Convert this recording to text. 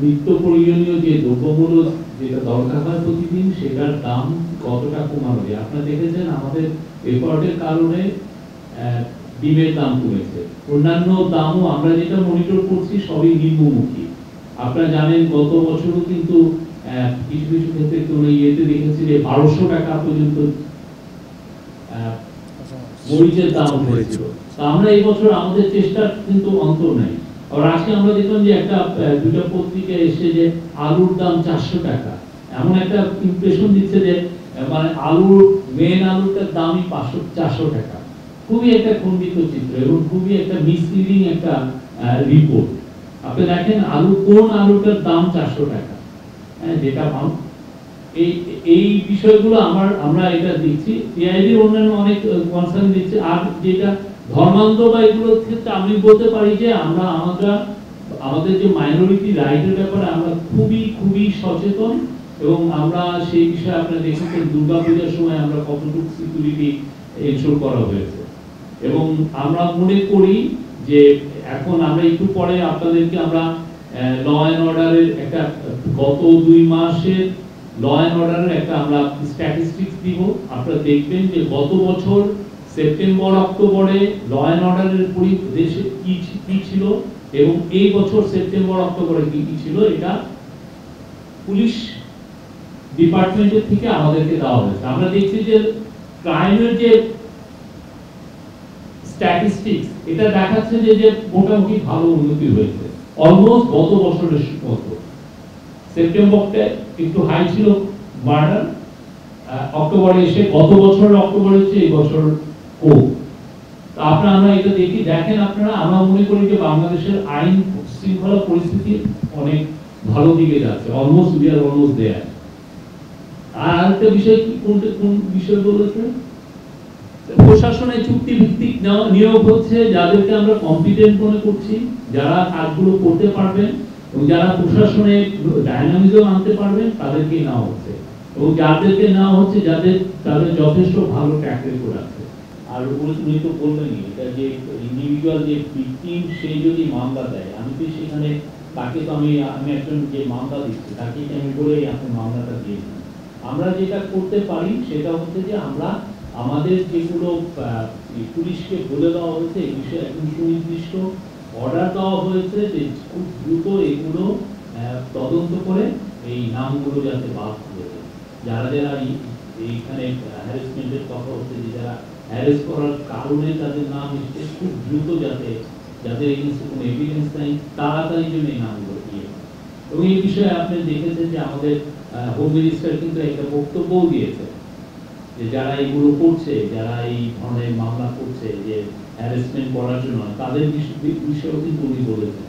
নিত্য প্রয়োজনীয় যে দ্রব্যমূল্য যেটা দরকার হয় প্রতিদিন, সেটার দাম কতটা কমানো যায়। আপনারা দেখেছেন আমাদের এফোর্টের কারণে ডিমের দাম কমেছে, অন্যান্য দামও আমরা যেটা মনিটর করছি সবই নিম্নমুখী। আপনারা জানেন গত বছরও কিন্তু কিছু কিছু ক্ষেত্রে কোনো ইয়েতে দেখেছি যে 1200 টাকা পর্যন্ত মরিচের দাম হয়েছিল। আমরা এই বছর আমাদের চেষ্টা কিন্তু অন্ত নাই। আর আজকে আমরা দেখলাম যে একটা দুটো পত্রিকা এসে যে আলুর দাম 400 টাকা, এমন একটা ইমপ্রেশন দিচ্ছে যে মানে আলুর মেন আলুটার দামই 400 টাকা। খুবই একটা খণ্ডিত চিত্র এবং খুবই একটা মিসলিডিং একটা রিপোর্ট। আপনি দেখেন কোন আলুটার দাম 400 টাকা, যেটা এই বিষয়গুলো আমরা এটা দিচ্ছি। টিআইবি অন্যান্য অনেক কনসার্ন দিচ্ছে। আর যেটা ধর্মান্ধ বা এগুলোর ক্ষেত্রে আমি বলতে পারি যে আমরা আমাদের যে মাইনরিটি রাইটের ব্যাপারে আমরা খুবই সচেতন এবং আমরা সেই বিষয়ে আপনারা দেখেছেন দুর্গাপূজার সময় আমরা কতটুকু সিকিউরিটি এনশোর করা হয়েছে। এবং আমরা মনে করি যে এখন আমরা একটু পরে আপনাদেরকে আমরা ল অ্যান্ড অর্ডারের একটা গত 2 মাসের ল অ্যান্ড অর্ডারের একটা আমরা স্ট্যাটিস্টিক্স দিব। আপনারা দেখবেন যে গত বছর সেপ্টেম্বর অক্টোবরে ল অ্যান্ড অর্ডারের পরিদেশে কি ছিল এবং এই বছর সেপ্টেম্বর অক্টোবরে কি ছিল, এটা পুলিশ ডিপার্টমেন্টের থেকে আমাদেরকে দেওয়া হয়েছে। আমরা দেখছি যে ক্রাইমের যে স্ট্যাটিস্টিক্স এটা দেখাচ্ছে যে মোটামুটি ভালো উন্নতি হয়েছে, অলমোস্ট গত বছরের মতো। সেপ্টেম্বরটা একটু হাই ছিল মার্ডার, অক্টোবরে এসে গত বছরের অক্টোবরে হচ্ছে এই বছর কম। আমরা এটা দেখেন আপনারা, আমরা মনে করি যে বাংলাদেশের আইন শৃঙ্খলা পরিস্থিতি অনেক ভালো দিকে যাচ্ছে, almost we are almost there. আর আরেকটা বিষয় কোন বিষয় বলেছেন, প্রশাসনের চুক্তি ভিত্তিক নিয়োগ হচ্ছে, যাদেরকে আমরা কম্পিটেন্ট মনে করছি, যারা কাজগুলো করতে পারবেন এবং যারা প্রশাসনে ডাইনামিজম আনতে পারবেন তাদেরকে নেওয়া হচ্ছে এবং যাদেরকে নেওয়া হচ্ছে তাদের যথেষ্ট ভালো ট্র্যাক রেকর্ড আছে। আর উনি তো বললেনই এটা যে ইন্ডিভিজুয়াল যে ভিকটিম সে যদি মামলা দেয়, আমি তো সেখানে তাকে তো আমি একজন যে মামলা দিচ্ছি তাকে আমি বলেই আপনি মামলাটা দিয়েছেন। আমরা যেটা করতে পারি সেটা হচ্ছে যে আমরা আমাদের যেগুলো পুলিশকে বলে দেওয়া হয়েছে এই বিষয়ে একদম সুনির্দিষ্ট অর্ডার দেওয়া হয়েছে যে খুব দ্রুত এগুলো তদন্ত করে এই নামগুলো যাতে বাদ দিয়ে দেয়। যারা এইখানে হ্যারাসমেন্টের কথা হচ্ছে, যে যারা হ্যারাস করার কারণে তাদের নাম এসছে, খুব দ্রুত যাদের এগেইনস্টে কোনো এভিডেন্স নাই তাড়াতাড়ি জন্য এই নামগুলো দিয়ে। এবং এই বিষয়ে আপনি দেখেছেন যে আমাদের হোম মিনিস্টার কিন্তু একটা বক্তব্যও দিয়েছে যে যারা এগুলো করছে, যারা এই ধরনের মামলা করছে যে হ্যারাসমেন্ট করার জন্য, তাদের বিষয়েও কিন্তু উনি বলেছেন